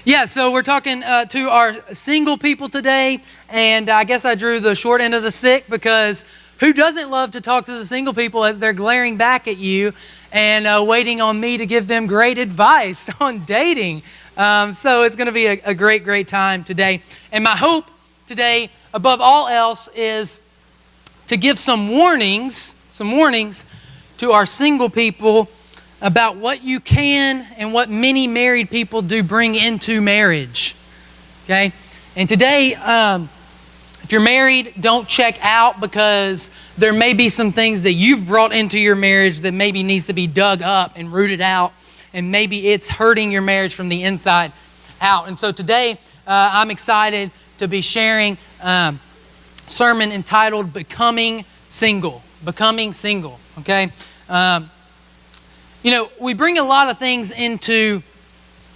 Yeah, so we're talking to our single people today, and I guess I drew the short end of the stick because who doesn't love to talk to the single people as they're glaring back at you and waiting on me to give them great advice on dating? So it's going to be a great time today. And my hope today, above all else, is to give some warnings to our single people about what you can and what many married people do bring into marriage. Okay? And today, if you're married, don't check out because there may be some things that you've brought into your marriage that maybe needs to be dug up and rooted out, and maybe it's hurting your marriage from the inside out. And so today, I'm excited to be sharing a sermon entitled Becoming Single. Becoming Single, okay? We bring a lot of things into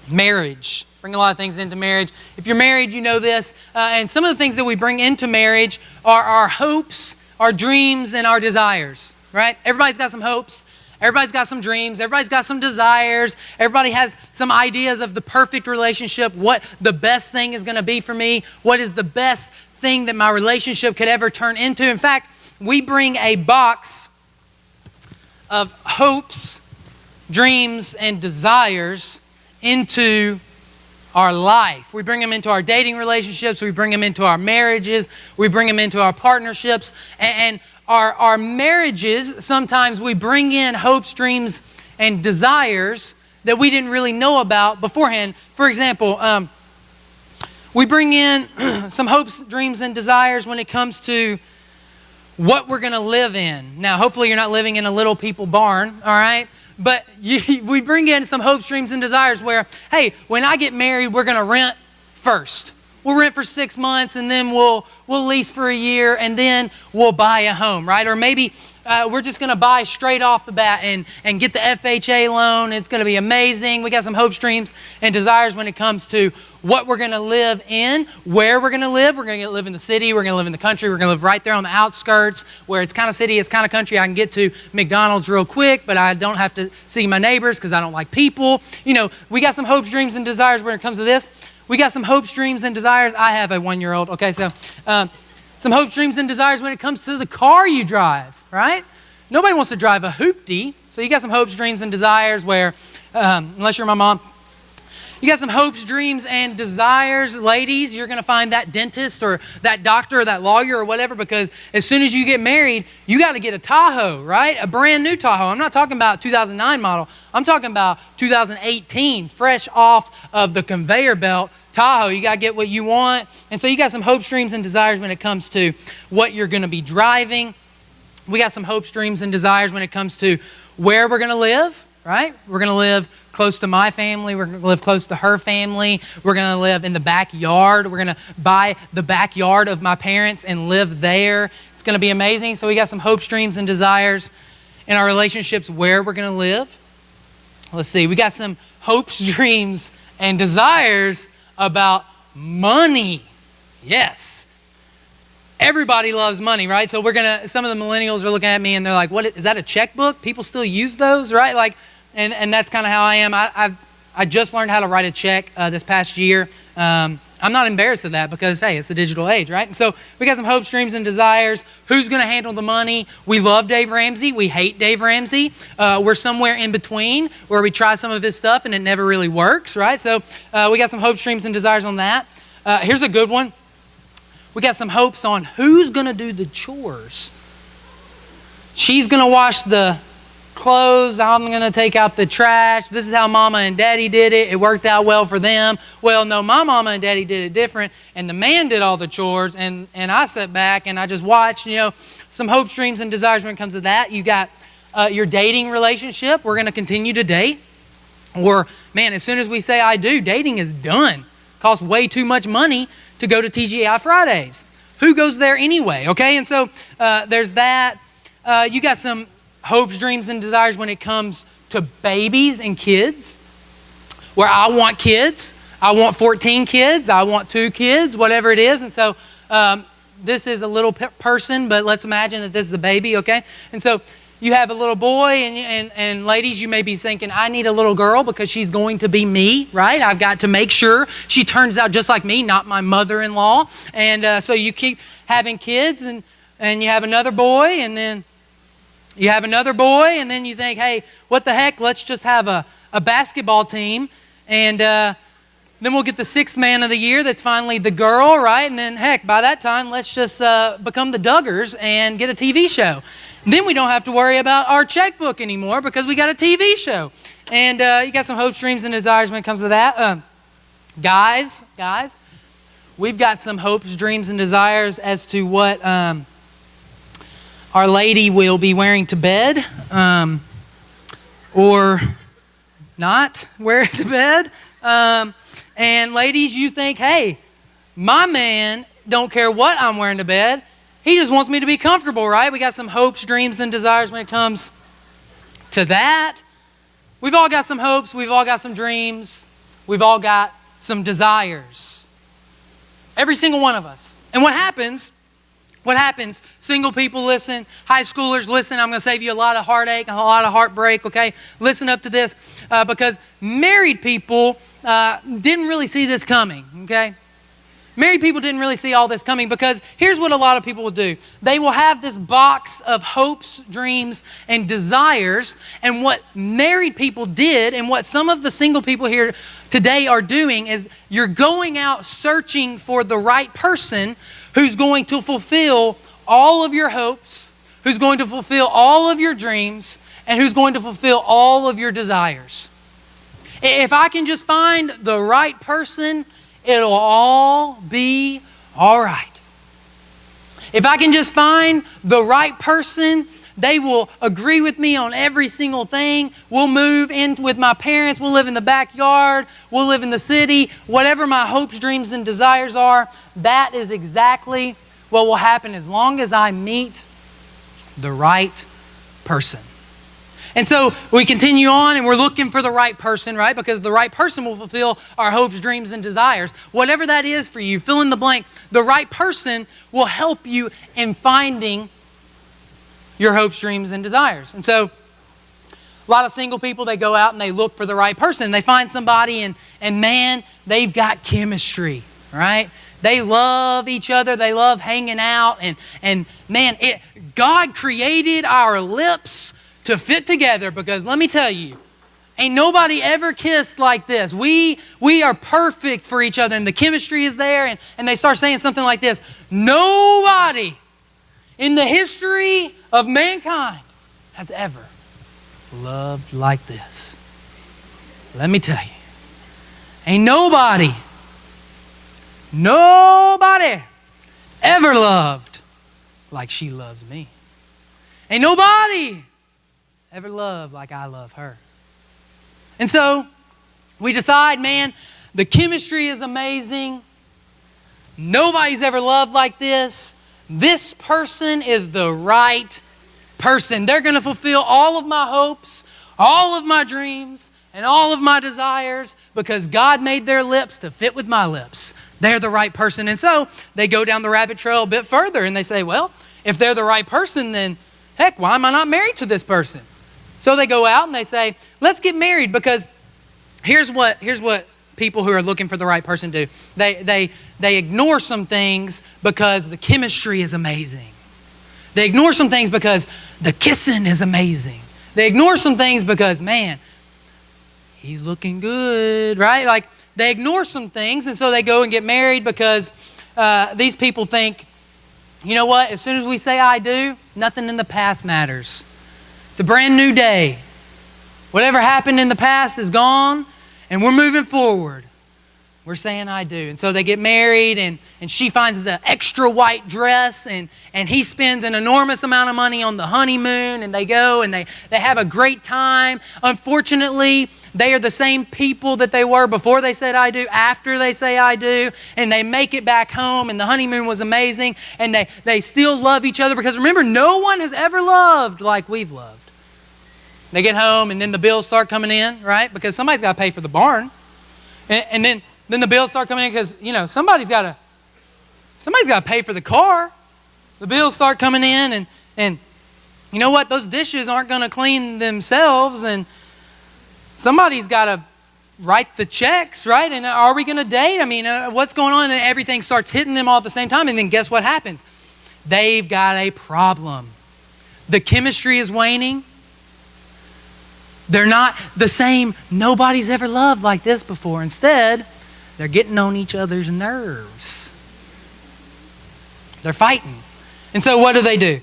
marriage. If you're married, you know this. And some of the things that we bring into marriage are our hopes, our dreams, and our desires, right? Everybody's got some hopes. Everybody's got some dreams. Everybody's got some desires. Everybody has some ideas of the perfect relationship, what the best thing is going to be for me, what is the best thing that my relationship could ever turn into. In fact, we bring a box of hopes, dreams, and desires into our life. We bring them into our dating relationships. We bring them into our marriages. We bring them into our partnerships. And our marriages, sometimes we bring in hopes, dreams, and desires that we didn't really know about beforehand. For example, we bring in some hopes, dreams, and desires when it comes to what we're going to live in. Now, hopefully you're not living in a little people barn, all right? But we bring in some hopes, dreams, and desires where, hey, when I get married, we're going to rent first. We'll rent for 6 months, and then we'll lease for a year, and then we'll buy a home, right? Or maybe we're just going to buy straight off the bat and get the FHA loan. It's going to be amazing. We got some hopes, dreams, and desires when it comes to what we're going to live in, where we're going to live. We're going to live in the city. We're going to live in the country. We're going to live right there on the outskirts where it's kind of city, it's kind of country. I can get to McDonald's real quick, but I don't have to see my neighbors because I don't like people. We got some hopes, dreams, and desires when it comes to this. We got some hopes, dreams, and desires. I have a 1-year-old. Okay, so some hopes, dreams, and desires when it comes to the car you drive, right? Nobody wants to drive a hoopty. So you got some hopes, dreams, and desires where, unless you're my mom, you got some hopes, dreams, and desires. Ladies, you're going to find that dentist or that doctor or that lawyer or whatever, because as soon as you get married, you got to get a Tahoe, right? A brand new Tahoe. I'm not talking about 2009 model. I'm talking about 2018, fresh off of the conveyor belt Tahoe. You got to get what you want. And so you got some hopes, dreams, and desires when it comes to what you're going to be driving. We got some hopes, dreams, and desires when it comes to where we're going to live, right? We're going to live close to my family. We're going to live close to her family. We're going to live in the backyard. We're going to buy the backyard of my parents and live there. It's going to be amazing. So we got some hopes, dreams, and desires in our relationships where we're going to live. Let's see. We got some hopes, dreams, and desires about money. Yes. Everybody loves money, right? So some of the millennials are looking at me and they're like, "What is that, a checkbook? People still use those, right?" And that's kind of how I am. I just learned how to write a check this past year. I'm not embarrassed of that because, hey, it's the digital age, right? So we got some hopes, dreams, and desires. Who's going to handle the money? We love Dave Ramsey. We hate Dave Ramsey. We're somewhere in between where we try some of his stuff and it never really works, right? So we got some hopes, dreams, and desires on that. Here's a good one. We got some hopes on who's going to do the chores. She's going to wash the clothes. I'm going to take out the trash. This is how Mama and Daddy did it. It worked out well for them. Well, no, my Mama and Daddy did it different, and the man did all the chores, and I sat back and I just watched. Some hopes, dreams, and desires when it comes to that. You got your dating relationship. We're going to continue to date. Or, man, as soon as we say I do, dating is done. Costs way too much money to go to TGI Fridays. Who goes there anyway, okay? And so there's that. You got some hopes, dreams, and desires when it comes to babies and kids, where I want kids. I want 14 kids. I want 2 kids, whatever it is. And so this is a little person, but let's imagine that this is a baby, okay? And so you have a little boy, and ladies, you may be thinking, I need a little girl because she's going to be me, right? I've got to make sure she turns out just like me, not my mother-in-law. And so you keep having kids, and you have another boy, and then you have another boy, and then you think, hey, what the heck, let's just have a basketball team, and then we'll get the sixth man of the year that's finally the girl, right? And then, heck, by that time, let's just become the Duggars and get a TV show. Then we don't have to worry about our checkbook anymore because we got a TV show. And you got some hopes, dreams, and desires when it comes to that. Guys, we've got some hopes, dreams, and desires as to what our lady will be wearing to bed or not wear to bed. And ladies, you think, hey, my man don't care what I'm wearing to bed. He just wants me to be comfortable, right? We got some hopes, dreams, and desires when it comes to that. We've all got some hopes. We've all got some dreams. We've all got some desires. Every single one of us. And what happens, single people listen, high schoolers listen, I'm going to save you a lot of heartache, a lot of heartbreak, okay? Listen up to this because married people didn't really see this coming, okay? Married people didn't really see all this coming because here's what a lot of people will do. They will have this box of hopes, dreams, and desires, and what married people did and what some of the single people here today are doing is you're going out searching for the right person who's going to fulfill all of your hopes, who's going to fulfill all of your dreams, and who's going to fulfill all of your desires. If I can just find the right person, it'll all be all right. If I can just find the right person, they will agree with me on every single thing. We'll move in with my parents. We'll live in the backyard. We'll live in the city. Whatever my hopes, dreams, and desires are, that is exactly what will happen as long as I meet the right person. And so we continue on and we're looking for the right person, right? Because the right person will fulfill our hopes, dreams, and desires. Whatever that is for you, fill in the blank. The right person will help you in finding your hopes, dreams, and desires. And so a lot of single people, they go out and they look for the right person. They find somebody and man, they've got chemistry, right? They love each other. They love hanging out. And man, God created our lips to fit together because let me tell you, ain't nobody ever kissed like this. We are perfect for each other and the chemistry is there and they start saying something like this. Nobody in the history of mankind has ever loved like this. Let me tell you, ain't nobody ever loved like she loves me. Ain't nobody ever loved like I love her. And so we decide, man, the chemistry is amazing. Nobody's ever loved like this. This person is the right person. They're going to fulfill all of my hopes, all of my dreams, and all of my desires because God made their lips to fit with my lips. They're the right person. And so they go down the rabbit trail a bit further and they say, well, if they're the right person, then heck, why am I not married to this person? So they go out and they say, let's get married because here's what people who are looking for the right person do. They ignore some things because the chemistry is amazing. They ignore some things because the kissing is amazing. They ignore some things because, man, he's looking good, right? Like they ignore some things and so they go and get married because these people think, you know what? As soon as we say I do, nothing in the past matters. It's a brand new day. Whatever happened in the past is gone, and we're moving forward. We're saying I do. And so they get married, and she finds the extra white dress, and he spends an enormous amount of money on the honeymoon, and they go, and they have a great time. Unfortunately, they are the same people that they were before they said I do, after they say I do, and they make it back home, and the honeymoon was amazing, and they still love each other because remember, no one has ever loved like we've loved. They get home, and then the bills start coming in, right? Because somebody's got to pay for the barn. And then the bills start coming in because, you know, somebody's got to pay for the car. The bills start coming in, and You know what? Those dishes aren't going to clean themselves, and somebody's got to write the checks, right? And are we going to date? I mean, what's going on? And everything starts hitting them all at the same time, and then guess what happens? They've got a problem. The chemistry is waning. They're not the same. Nobody's ever loved like this before. Instead, they're getting on each other's nerves. They're fighting. And so what do?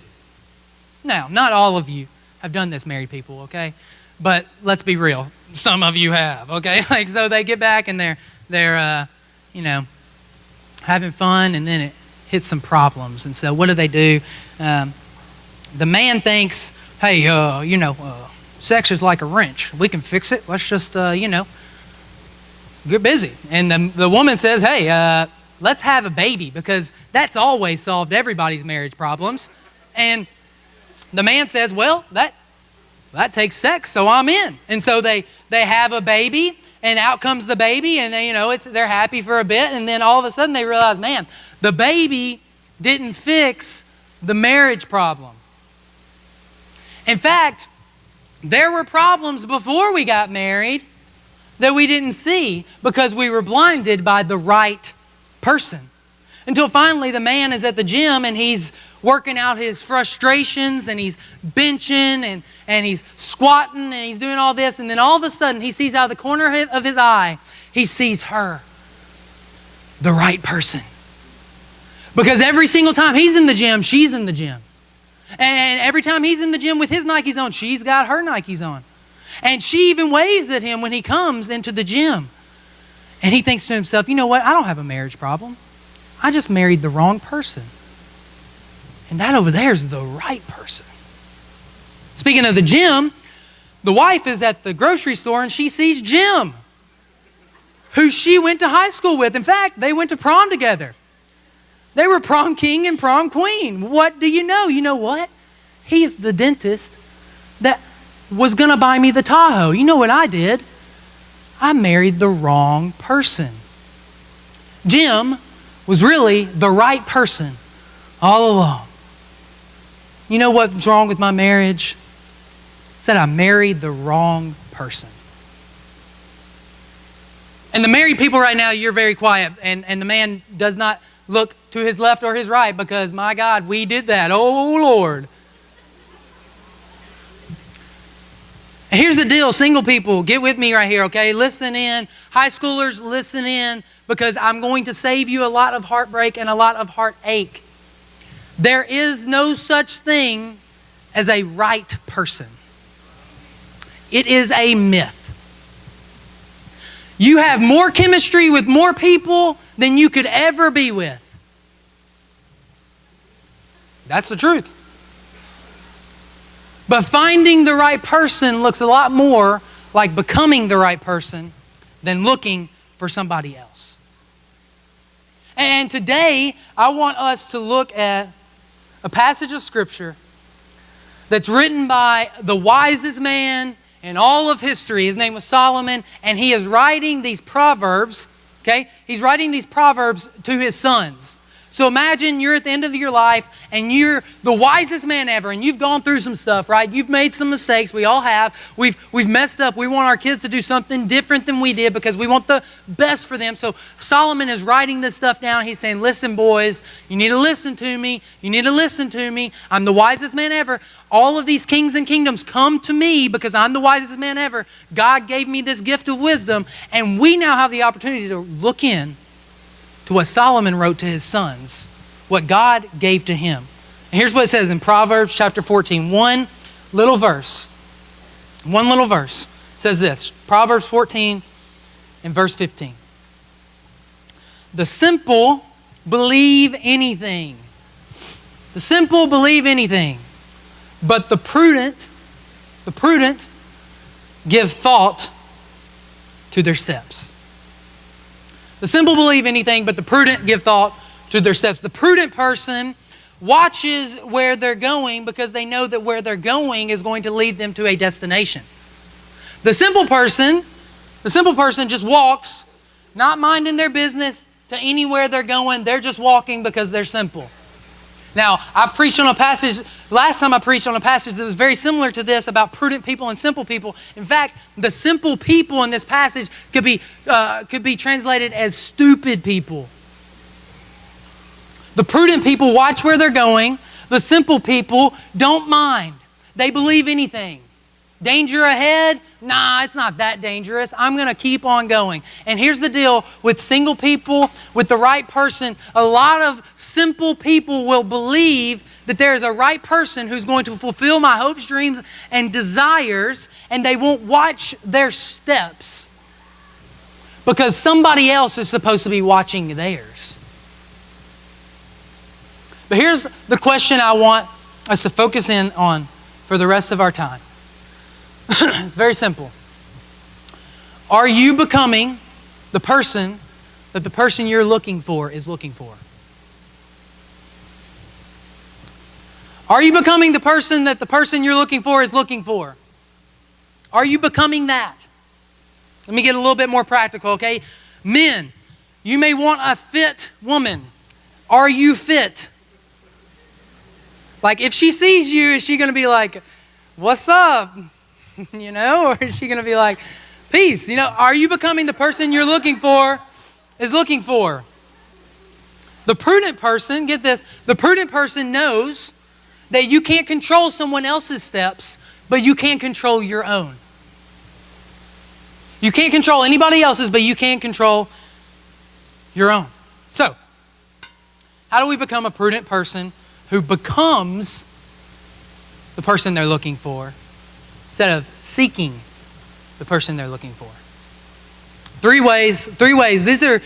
Now, not all of you have done this, married people, okay? But let's be real. Some of you have, okay? Like, so they get back and they're having fun, and then it hits some problems. And so what do? The man thinks, hey, sex is like a wrench. We can fix it. Let's just, get busy. And the woman says, hey, let's have a baby, because that's always solved everybody's marriage problems. And the man says, well, that takes sex, so I'm in. And so they have a baby, and out comes the baby, and they're happy for a bit, and then all of a sudden they realize, man, the baby didn't fix the marriage problem. In fact, there were problems before we got married that we didn't see because we were blinded by the right person. Until finally the man is at the gym and he's working out his frustrations, and he's benching and he's squatting and he's doing all this, and then all of a sudden he sees out of the corner of his eye, he sees her, the right person. Because every single time he's in the gym, she's in the gym. And every time he's in the gym with his Nikes on, she's got her Nikes on. And she even waves at him when he comes into the gym. And he thinks to himself, you know what? I don't have a marriage problem. I just married the wrong person. And that over there is the right person. Speaking of the gym, the wife is at the grocery store and she sees Jim, who she went to high school with. In fact, they went to prom together. They were prom king and prom queen. What do you know? You know what? He's the dentist that was going to buy me the Tahoe. You know what I did? I married the wrong person. Jim was really the right person all along. You know what's wrong with my marriage? It's that I married the wrong person. And the married people right now, you're very quiet. And the man does not look to his left or his right because, my God, we did that. Oh, Lord. And here's the deal, single people, get with me right here, okay? Listen in. High schoolers, listen in, because I'm going to save you a lot of heartbreak and a lot of heartache. There is no such thing as a right person. It is a myth. You have more chemistry with more people than you could ever be with. That's the truth. But finding the right person looks a lot more like becoming the right person than looking for somebody else. And today, I want us to look at a passage of Scripture that's written by the wisest man in all of history. His name was Solomon, and he is writing these proverbs, okay? He's writing these proverbs to his sons. So imagine you're at the end of your life and you're the wisest man ever, and you've gone through some stuff, right? You've made some mistakes. We all have. We've messed up. We want our kids to do something different than we did because we want the best for them. So Solomon is writing this stuff down. He's saying, listen, boys, you need to listen to me. You need to listen to me. I'm the wisest man ever. All of these kings and kingdoms come to me because I'm the wisest man ever. God gave me this gift of wisdom, and we now have the opportunity to look in to what Solomon wrote to his sons, what God gave to him. And here's what it says in Proverbs chapter 14. One little verse. It says this. Proverbs 14 and verse 15. The simple believe anything. The simple believe anything. But the prudent give thought to their steps. The simple believe anything, but the prudent give thought to their steps. The prudent person watches where they're going because they know that where they're going is going to lead them to a destination. The simple person just walks, not minding their business to anywhere they're going. They're just walking because they're simple. Now, I've preached on a passage, last time I preached on a passage that was very similar to this about prudent people and simple people. In fact, the simple people in this passage could be translated as stupid people. The prudent people watch where they're going. The simple people don't mind. They believe anything. Danger ahead? Nah, it's not that dangerous. I'm going to keep on going. And here's the deal with single people, with the right person. A lot of simple people will believe that there is a right person who's going to fulfill my hopes, dreams, and desires, and they won't watch their steps because somebody else is supposed to be watching theirs. But here's the question I want us to focus in on for the rest of our time. It's very simple. Are you becoming the person that the person you're looking for is looking for? Are you becoming the person that the person you're looking for is looking for? Are you becoming that? Let me get a little bit more practical, okay? Men, you may want a fit woman. Are you fit? Like if she sees you, is she going to be like, what's up? You know, or is she going to be like, peace? You know, are you becoming the person you're looking for is looking for? The prudent person, get this, the prudent person knows that you can't control someone else's steps, but you can control your own. You can't control anybody else's, but you can control your own. So, how do we become a prudent person who becomes the person they're looking for instead of seeking the person they're looking for? Three ways. These are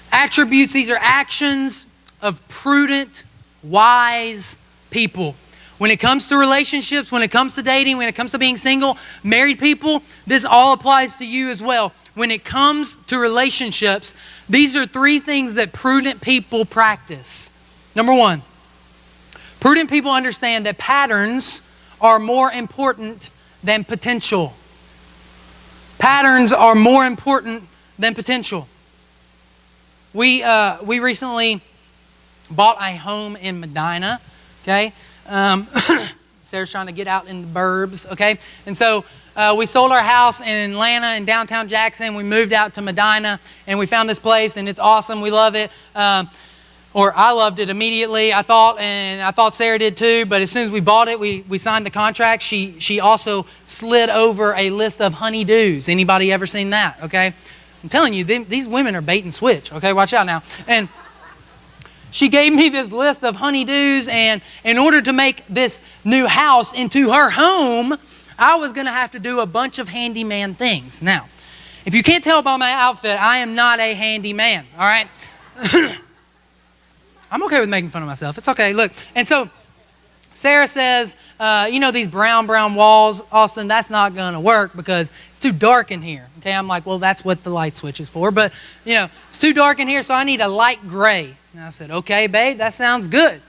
attributes, these are actions of prudent, wise people. When it comes to relationships, when it comes to dating, when it comes to being single, married people, this all applies to you as well. When it comes to relationships, these are three things that prudent people practice. Number one, prudent people understand that patterns are more important than potential. Patterns are more important than potential. We recently bought a home in Medina, okay? Sarah's trying to get out in the burbs, okay? And so we sold our house in Atlanta in downtown Jackson. We moved out to Medina, and we found this place, and it's awesome. We love it. Or I loved it immediately, I thought, and I thought Sarah did too. But as soon as we bought it, we signed the contract. She also slid over a list of honeydews. Anybody ever seen that? Okay, I'm telling you, these women are bait and switch. Okay, watch out now. And she gave me this list of honeydews, and in order to make this new house into her home, I was going to have to do a bunch of handyman things. Now, if you can't tell by my outfit, I am not a handyman. All right. I'm okay with making fun of myself. It's okay. Look, and so Sarah says, these brown walls, Austin, that's not going to work because it's too dark in here. Okay, I'm like, well, that's what the light switch is for. But, it's too dark in here, so I need a light gray. And I said, okay, babe, that sounds good.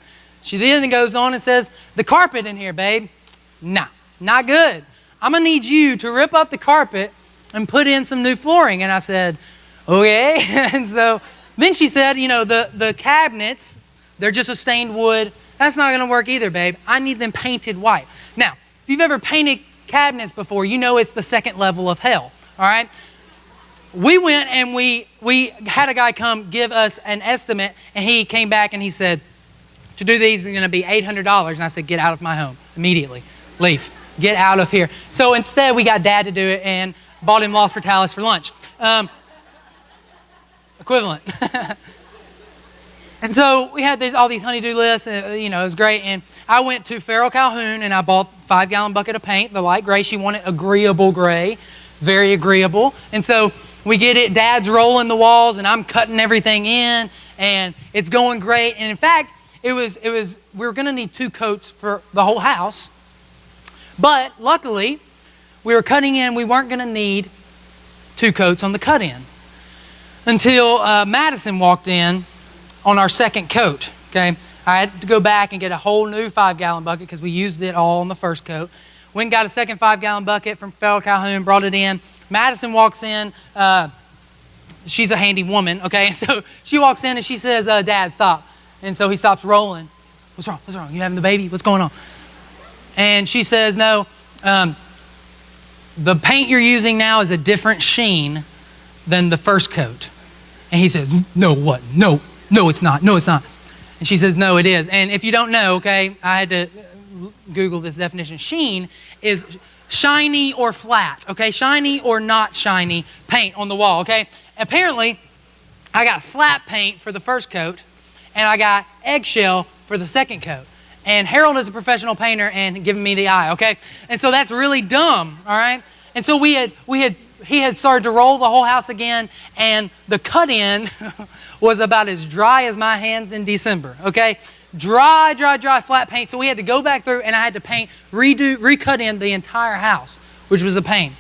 She then goes on and says, the carpet in here, babe, nah, not good. I'm going to need you to rip up the carpet and put in some new flooring. And I said, okay. And so then she said, the cabinets, they're just a stained wood. That's not going to work either, babe. I need them painted white. Now, if you've ever painted cabinets before, you know it's the second level of hell, all right? We went and we had a guy come give us an estimate, and he came back and he said, to do these is going to be $800. And I said, get out of my home immediately. Leave. Get out of here. So instead, we got Dad to do it and bought him Los Portales for lunch. Equivalent. And so we had all these honeydew lists. It was great. And I went to Farrell Calhoun and I bought a 5-gallon bucket of paint, the light gray. She wanted agreeable gray. Very agreeable. And so we get it. Dad's rolling the walls and I'm cutting everything in, and it's going great. And in fact, we were going to need 2 coats for the whole house. But luckily, we were cutting in. We weren't going to need 2 coats on the cut-in until Madison walked in on our second coat, okay? I had to go back and get a whole new 5-gallon bucket because we used it all on the first coat. Went and got a second 5-gallon bucket from Farrell Calhoun, brought it in. Madison walks in. She's a handy woman, okay? So she walks in and she says, Dad, stop. And so he stops rolling. What's wrong? What's wrong? You having the baby? What's going on? And she says, no, the paint you're using now is a different sheen than the first coat. And he says, no, what? No, it's not. No, it's not. And she says, no, it is. And if you don't know, okay, I had to Google this definition. Sheen is shiny or flat, okay? Shiny or not shiny paint on the wall, okay? Apparently, I got flat paint for the first coat, and I got eggshell for the second coat. And Harold is a professional painter and giving me the eye, okay? And so that's really dumb, all right? And so he had started to roll the whole house again, and the cut-in was about as dry as my hands in December, okay? Dry flat paint. So we had to go back through, and I had to recut in the entire house, which was a pain.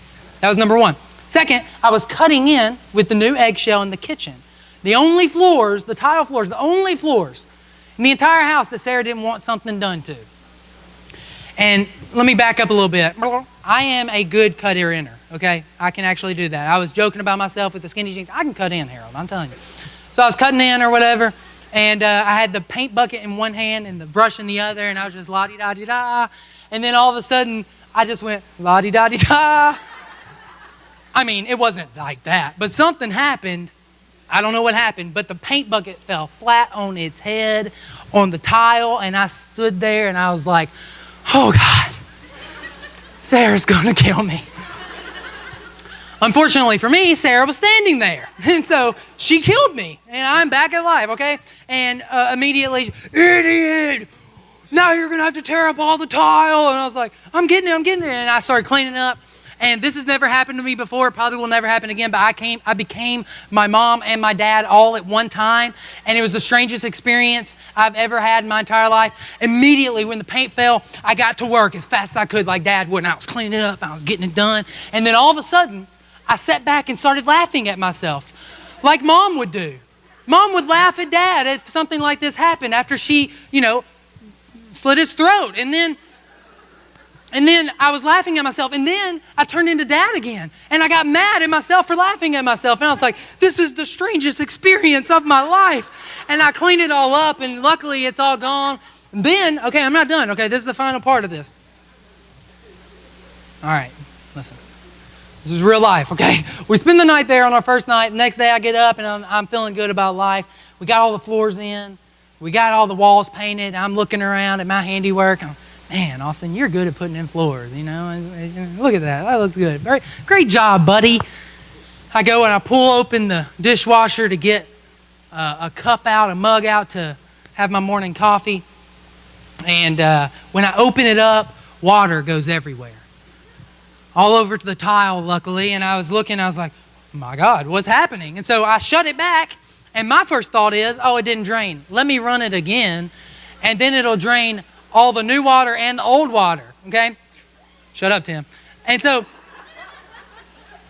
That was number one. Second, I was cutting in with the new eggshell in the kitchen. The only floors, the tile floors, the only floors in the entire house that Sarah didn't want something done to. And let me back up a little bit. I am a good cut-inner, okay? I can actually do that. I was joking about myself with the skinny jeans. I can cut in, Harold, I'm telling you. So I was cutting in or whatever, and I had the paint bucket in one hand and the brush in the other, and I was just la-di-da-di-da. And then all of a sudden, I just went la-di-da-di-da. I mean, it wasn't like that, but something happened. I don't know what happened, but the paint bucket fell flat on its head on the tile, and I stood there and I was like, oh God, Sarah's gonna kill me. Unfortunately for me, Sarah was standing there, and so she killed me, and I'm back alive, okay? And immediately, idiot, now you're gonna have to tear up all the tile. And I was like, I'm getting it, and I started cleaning up. And this has never happened to me before. It probably will never happen again, but I became my mom and my dad all at one time, and it was the strangest experience I've ever had in my entire life. Immediately when the paint fell, I got to work as fast as I could like Dad would, and I was cleaning it up, I was getting it done, and then all of a sudden, I sat back and started laughing at myself, like Mom would do. Mom would laugh at Dad if something like this happened after she, slit his throat, and then I was laughing at myself, and then I turned into Dad again, and I got mad at myself for laughing at myself, and I was like, this is the strangest experience of my life, and I cleaned it all up, and luckily it's all gone. And then, okay, I'm not done, okay, this is the final part of this. All right, listen, this is real life, okay? We spend the night there on our first night. The next day I get up, and I'm feeling good about life. We got all the floors in. We got all the walls painted. I'm looking around at my handiwork. Man, Austin, you're good at putting in floors, Look at that. That looks good. Great job, buddy. I go and I pull open the dishwasher to get a cup out, a mug out to have my morning coffee. And when I open it up, water goes everywhere. All over to the tile, luckily. And I was looking, I was like, my God, what's happening? And so I shut it back. And my first thought is, it didn't drain. Let me run it again. And then it'll drain all the new water and the old water, okay? Shut up, Tim. And so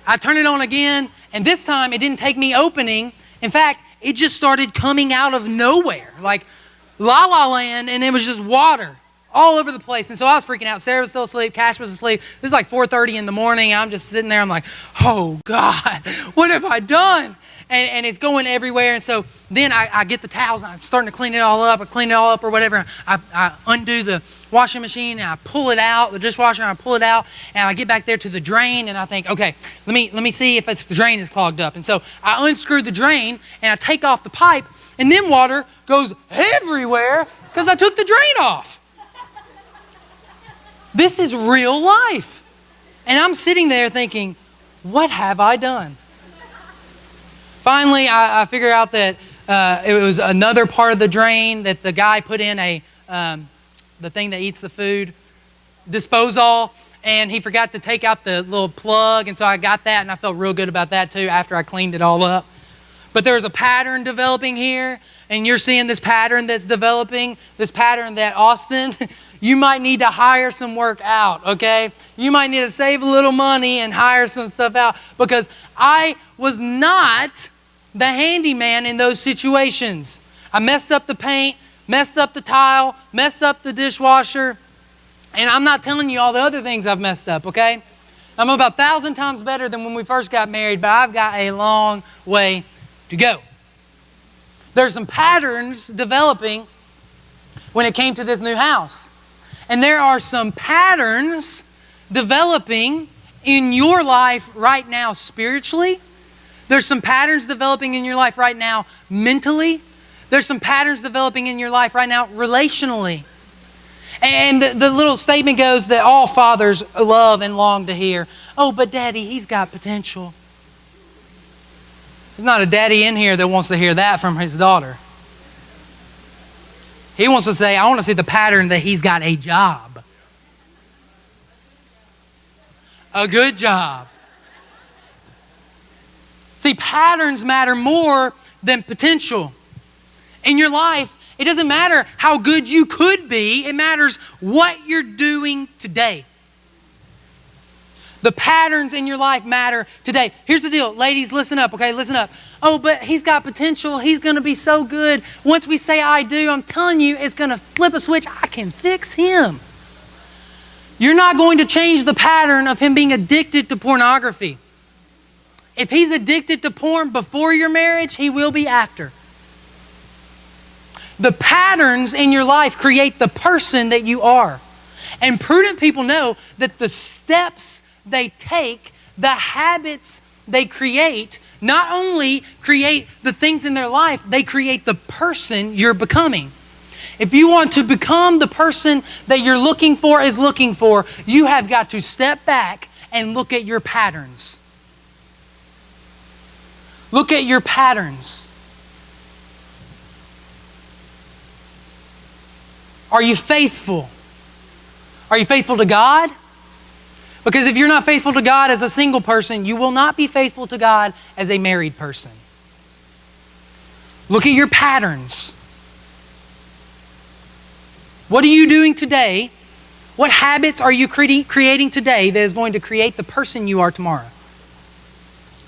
I turn it on again, and this time it didn't take me opening. In fact, it just started coming out of nowhere, like La La Land, and it was just water all over the place. And so I was freaking out. Sarah was still asleep. Cash was asleep. This is like 4:30 in the morning. I'm just sitting there. I'm like, oh, God, what have I done? And it's going everywhere. And so then I get the towels, and I'm starting to clean it all up. I clean it all up or whatever. I undo the washing machine, and I pull it out, the dishwasher, and I pull it out. And I get back there to the drain, and I think, okay, let me see if the drain is clogged up. And so I unscrew the drain, and I take off the pipe, and then water goes everywhere because I took the drain off. This is real life. And I'm sitting there thinking, what have I done? Finally, I figure out that it was another part of the drain that the guy put in the thing that eats the food disposal, and he forgot to take out the little plug, and so I got that, and I felt real good about that too after I cleaned it all up. But there's a pattern developing here, and you're seeing this pattern that's developing, this pattern that, Austin, you might need to hire some work out, okay? You might need to save a little money and hire some stuff out, because I was not the handyman in those situations. I messed up the paint, messed up the tile, messed up the dishwasher, and I'm not telling you all the other things I've messed up, okay? I'm about 1,000 times better than when we first got married, but I've got a long way to go. There's some patterns developing when it came to this new house. And there are some patterns developing in your life right now spiritually. There's some patterns developing in your life right now mentally. There's some patterns developing in your life right now relationally. And the little statement goes that all fathers love and long to hear. Oh, but Daddy, he's got potential. There's not a daddy in here that wants to hear that from his daughter. He wants to say, I want to see the pattern that he's got a job. A good job. See, patterns matter more than potential. In your life, it doesn't matter how good you could be. It matters what you're doing today. The patterns in your life matter today. Here's the deal. Ladies, listen up, okay? Listen up. Oh, but he's got potential. He's going to be so good. Once we say I do, I'm telling you, it's going to flip a switch. I can fix him. You're not going to change the pattern of him being addicted to pornography. If he's addicted to porn before your marriage, he will be after. The patterns in your life create the person that you are. And prudent people know that the steps they take, the habits they create, not only create the things in their life, they create the person you're becoming. If you want to become the person that you're looking for is looking for, you have got to step back and look at your patterns. Look at your patterns. Are you faithful? Are you faithful to God? Because if you're not faithful to God as a single person, you will not be faithful to God as a married person. Look at your patterns. What are you doing today? What habits are you creating today that is going to create the person you are tomorrow?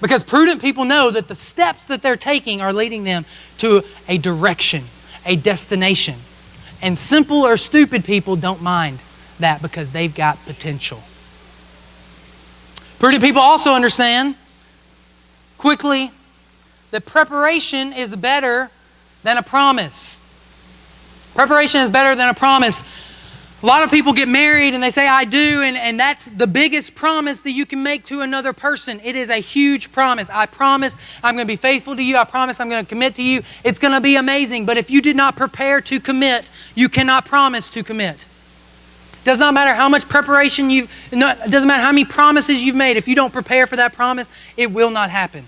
Because prudent people know that the steps that they're taking are leading them to a direction, a destination. And simple or stupid people don't mind that because they've got potential. Prudent people also understand quickly that preparation is better than a promise. Preparation is better than a promise. A lot of people get married and they say, I do, and that's the biggest promise that you can make to another person. It is a huge promise. I promise I'm going to be faithful to you. I promise I'm going to commit to you. It's going to be amazing. But if you did not prepare to commit, you cannot promise to commit. It does not matter how much preparation it doesn't matter how many promises you've made. If you don't prepare for that promise, it will not happen.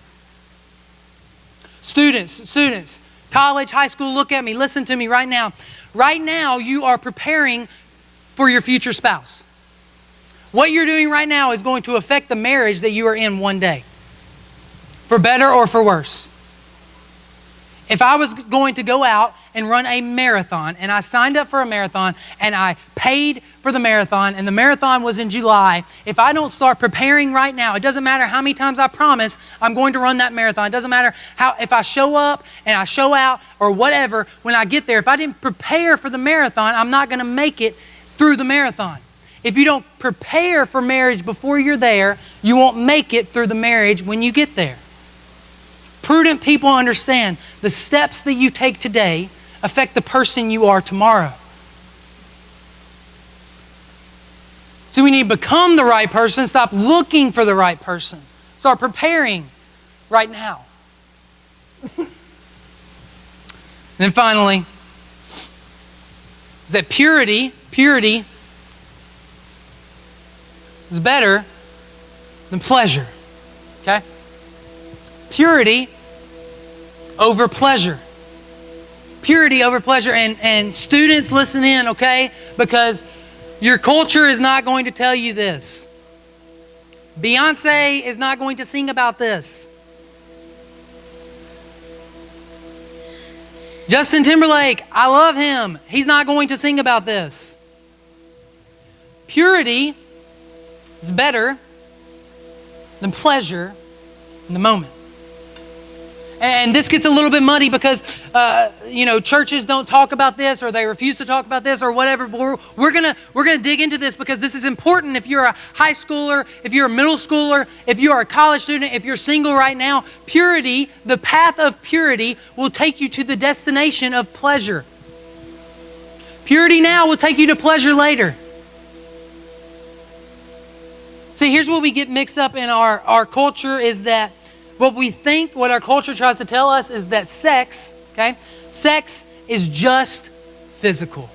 Students, college, high school, look at me. Listen to me right now. Right now, you are preparing for your future spouse. What you're doing right now is going to affect the marriage that you are in one day. For better or for worse. If I was going to go out and run a marathon, and I signed up for a marathon, and I paid for the marathon, and the marathon was in July, if I don't start preparing right now, it doesn't matter how many times I promise I'm going to run that marathon. It doesn't matter if I show up and I show out or whatever, when I get there, if I didn't prepare for the marathon, I'm not going to make it through the marathon. If you don't prepare for marriage before you're there, you won't make it through the marriage when you get there. Prudent people understand the steps that you take today affect the person you are tomorrow. So we need to become the right person. Stop looking for the right person. Start preparing right now. And then finally, is that purity is better than pleasure. Okay? Purity over pleasure. Purity over pleasure. And students, listen in, okay? Because your culture is not going to tell you this. Beyonce is not going to sing about this. Justin Timberlake, I love him. He's not going to sing about this. Purity is better than pleasure in the moment. And this gets a little bit muddy because, churches don't talk about this or they refuse to talk about this or whatever. But we're gonna dig into this because this is important. If you're a high schooler, if you're a middle schooler, if you're a college student, if you're single right now, purity, the path of purity will take you to the destination of pleasure. Purity now will take you to pleasure later. See, here's what we get mixed up in our culture is that what our culture tries to tell us is that sex is just physical.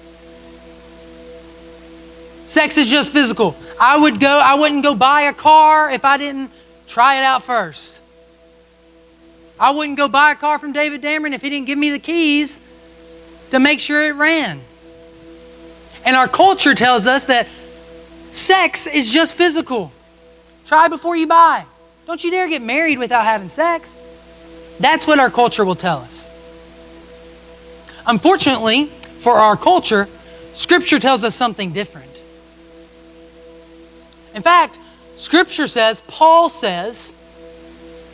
Sex is just physical. I wouldn't go buy a car if I didn't try it out first. I wouldn't go buy a car from David Dameron if he didn't give me the keys to make sure it ran. And our culture tells us that sex is just physical. Try before you buy. Don't you dare get married without having sex. That's what our culture will tell us. Unfortunately, for our culture, Scripture tells us something different. In fact, Scripture says, Paul says,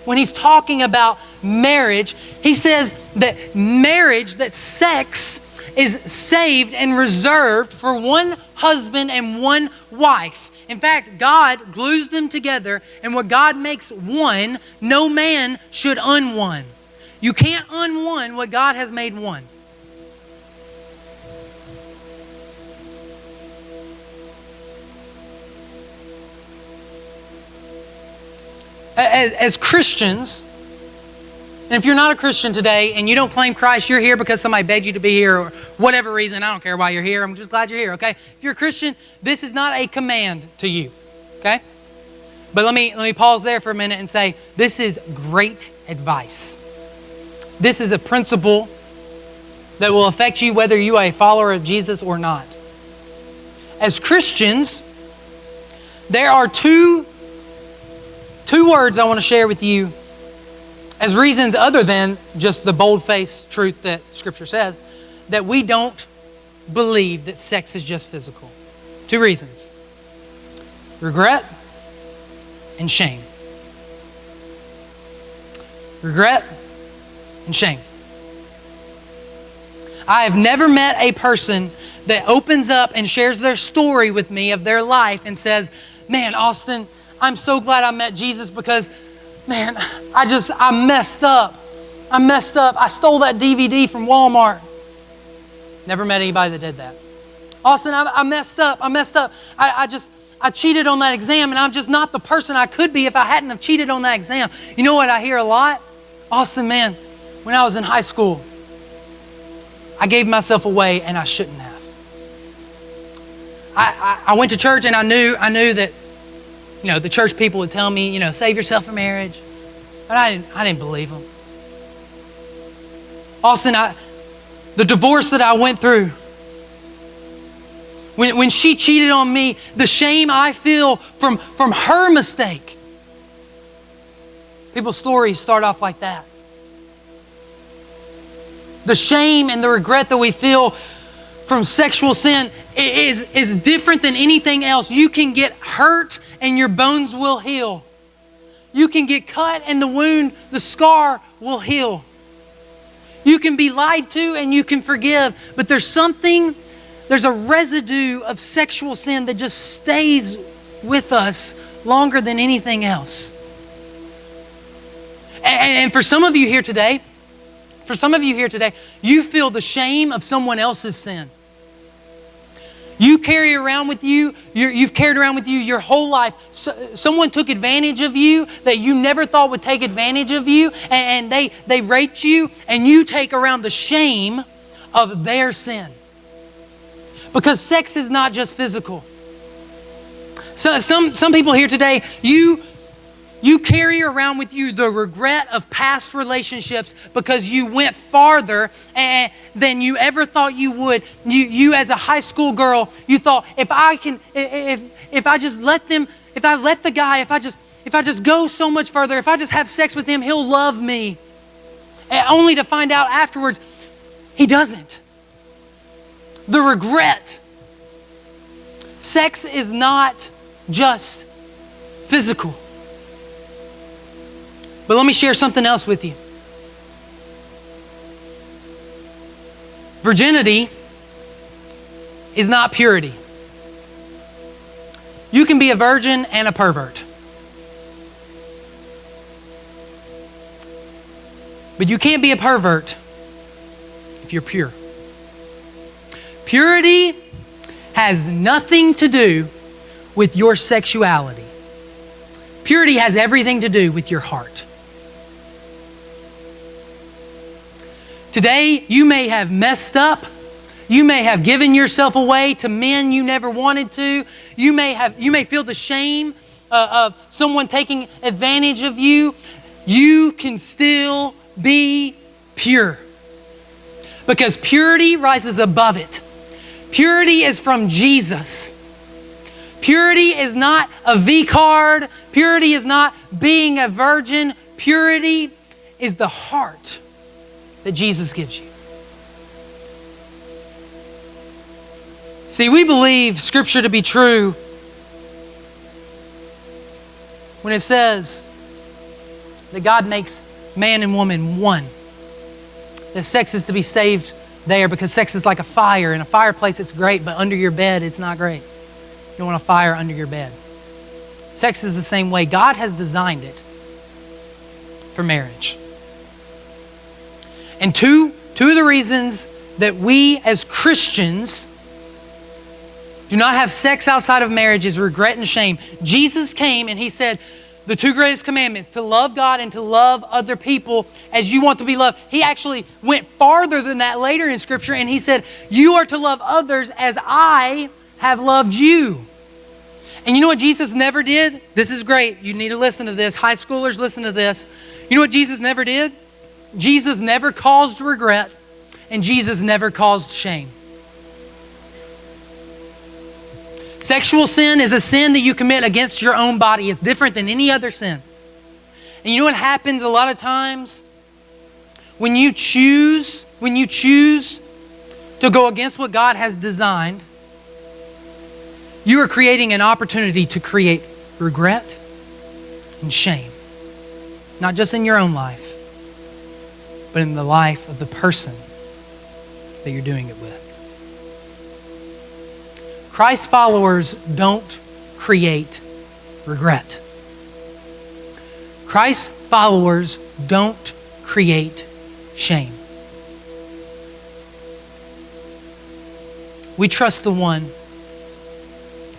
when he's talking about marriage, he says that marriage, that sex is saved and reserved for one husband and one wife. In fact, God glues them together, and what God makes one, no man should unone. You can't unone what God has made one. As Christians, and if you're not a Christian today and you don't claim Christ, you're here because somebody begged you to be here or whatever reason. I don't care why you're here. I'm just glad you're here, okay? If you're a Christian, this is not a command to you, okay? But let me pause there for a minute and say, this is great advice. This is a principle that will affect you whether you are a follower of Jesus or not. As Christians, there are two words I want to share with you as reasons other than just the bold-faced truth that Scripture says, that we don't believe that sex is just physical. Two reasons. Regret and shame. Regret and shame. I have never met a person that opens up and shares their story with me of their life and says, man, Austin, I'm so glad I met Jesus because, man, I messed up. I stole that DVD from Walmart. Never met anybody that did that. Austin, I messed up. I cheated on that exam and I'm just not the person I could be if I hadn't have cheated on that exam. You know what I hear a lot? Austin, man, when I was in high school, I gave myself away and I shouldn't have. I went to church and I knew that, the church people would tell me, save yourself for marriage. But I didn't believe them. Austin, the divorce that I went through, when she cheated on me, the shame I feel from her mistake. People's stories start off like that. The shame and the regret that we feel from sexual sin is different than anything else. You can get hurt and your bones will heal. You can get cut and the wound, the scar will heal. You can be lied to and you can forgive. But there's a residue of sexual sin that just stays with us longer than anything else. And for some of you here today, you feel the shame of someone else's sin. You carry around with you, you've carried around with you your whole life. Someone took advantage of you that you never thought would take advantage of you, and they raped you, and you take around the shame of their sin. Because sex is not just physical. So some people here today, you carry around with you the regret of past relationships because you went farther than you ever thought you would. You as a high school girl, you thought if I just go so much further, if I just have sex with him, he'll love me. Only to find out afterwards, he doesn't. The regret. Sex is not just physical. But let me share something else with you. Virginity is not purity. You can be a virgin and a pervert. But you can't be a pervert if you're pure. Purity has nothing to do with your sexuality. Purity has everything to do with your heart. Today, you may have messed up. You may have given yourself away to men you never wanted to. You may feel the shame of someone taking advantage of you. You can still be pure, because purity rises above it. Purity is from Jesus. Purity is not a V card. Purity is not being a virgin. Purity is the heart that Jesus gives you. See, we believe Scripture to be true when it says that God makes man and woman one. That sex is to be saved there, because sex is like a fire. In a fireplace it's great, but under your bed it's not great. You don't want a fire under your bed. Sex is the same way. God has designed it for marriage. And two of the reasons that we as Christians do not have sex outside of marriage is regret and shame. Jesus came and He said, the two greatest commandments, to love God and to love other people as you want to be loved. He actually went farther than that later in Scripture, and He said, you are to love others as I have loved you. And you know what Jesus never did? This is great. You need to listen to this. High schoolers, listen to this. You know what Jesus never did? Jesus never caused regret, and Jesus never caused shame. Sexual sin is a sin that you commit against your own body. It's different than any other sin. And you know what happens a lot of times? When you choose to go against what God has designed, you are creating an opportunity to create regret and shame. Not just in your own life, but in the life of the person that you're doing it with. Christ followers don't create regret. Christ followers don't create shame. We trust the one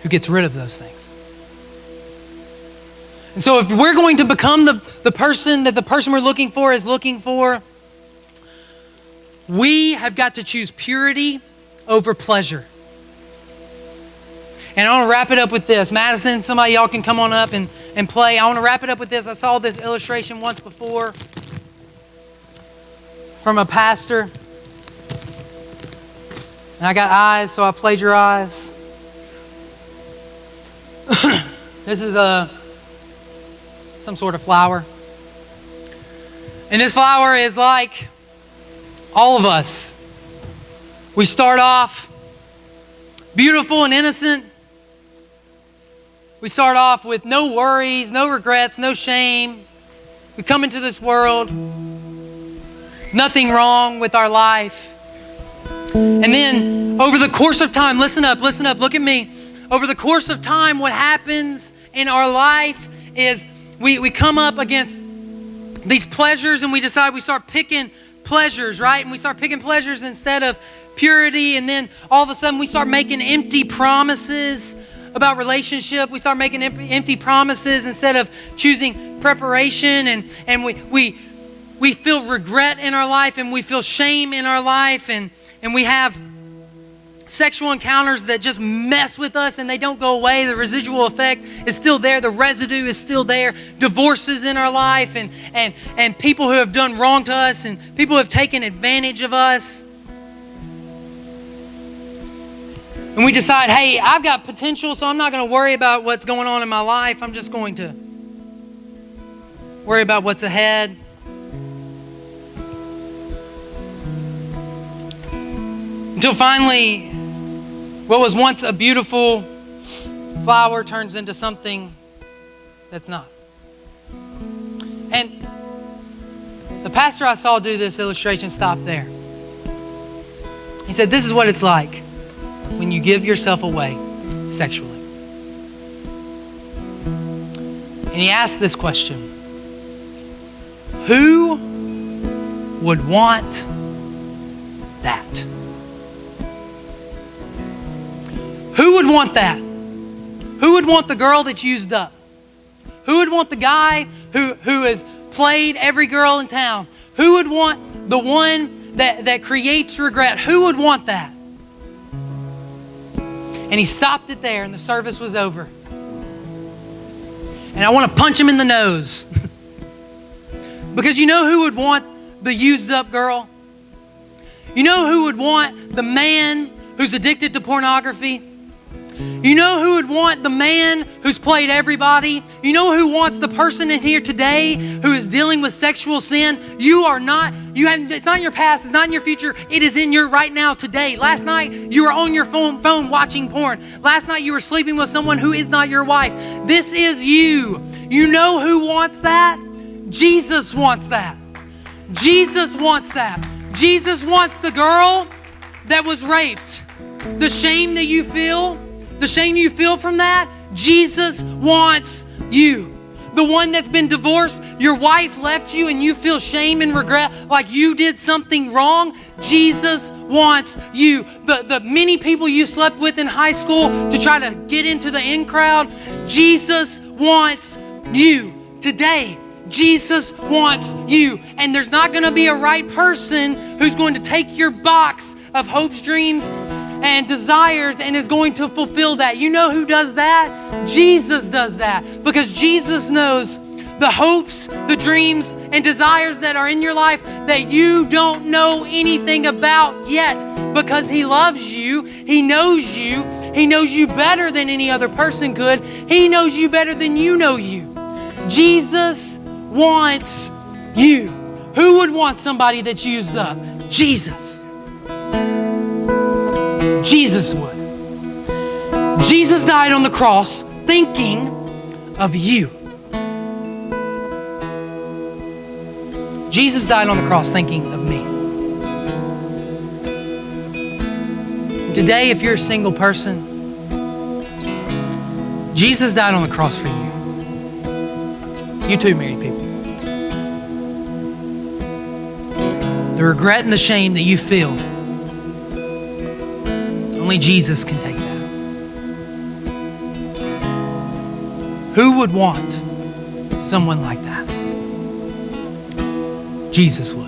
who gets rid of those things. And so if we're going to become the person that the person we're looking for is looking for, we have got to choose purity over pleasure. And I want to wrap it up with this. Madison, somebody y'all can come on up and play. I want to wrap it up with this. I saw this illustration once before from a pastor. And I got eyes, so I plagiarized. This is some sort of flower. And this flower is like all of us. We start off beautiful and innocent. We start off with no worries, no regrets, no shame. We come into this world, nothing wrong with our life. And then over the course of time, listen up, look at me. Over the course of time, what happens in our life is we come up against these pleasures, and we decide we start picking pleasures, right? And we start picking pleasures instead of purity, and then all of a sudden we start making empty promises about relationship. We start making empty promises instead of choosing preparation, and we feel regret in our life, and we feel shame in our life, and we have sexual encounters that just mess with us and they don't go away. The residual effect is still there. The residue is still there. Divorces in our life, and people who have done wrong to us, and people who have taken advantage of us. And we decide, hey, I've got potential, so I'm not going to worry about what's going on in my life. I'm just going to worry about what's ahead. Until finally, what was once a beautiful flower turns into something that's not. And the pastor I saw do this illustration stopped there. He said, this is what it's like when you give yourself away sexually. And he asked this question: who would want that? Who would want that? Who would want the girl that's used up? Who would want the guy who has played every girl in town? Who would want the one that creates regret? Who would want that? And he stopped it there and the service was over. And I want to punch him in the nose. Because you know who would want the used up girl? You know who would want the man who's addicted to pornography? You know who would want the man who's played everybody? You know who wants the person in here today who is dealing with sexual sin? It's not in your past, it's not in your future, it is in your right now today. Last night you were on your phone watching porn. Last night you were sleeping with someone who is not your wife. This is you. You know who wants that? Jesus wants that. Jesus wants that. Jesus wants the girl that was raped. The shame that you feel, from that, Jesus wants you. The one that's been divorced, your wife left you and you feel shame and regret like you did something wrong, Jesus wants you. The many people you slept with in high school to try to get into the in crowd, Jesus wants you. Today, Jesus wants you. And there's not going to be a right person who's going to take your box of hopes, dreams, and desires and is going to fulfill that. You know who does that? Jesus does that. Because Jesus knows the hopes, the dreams, and desires that are in your life that you don't know anything about yet. Because He loves you. He knows you. He knows you better than any other person could. He knows you better than you know you. Jesus wants you. Who would want somebody that's used up? Jesus. Jesus would. Jesus died on the cross thinking of you. Jesus died on the cross thinking of me. Today, if you're a single person, Jesus died on the cross for you. You too, married people. The regret and the shame that you feel, only Jesus can take that. Who would want someone like that? Jesus would.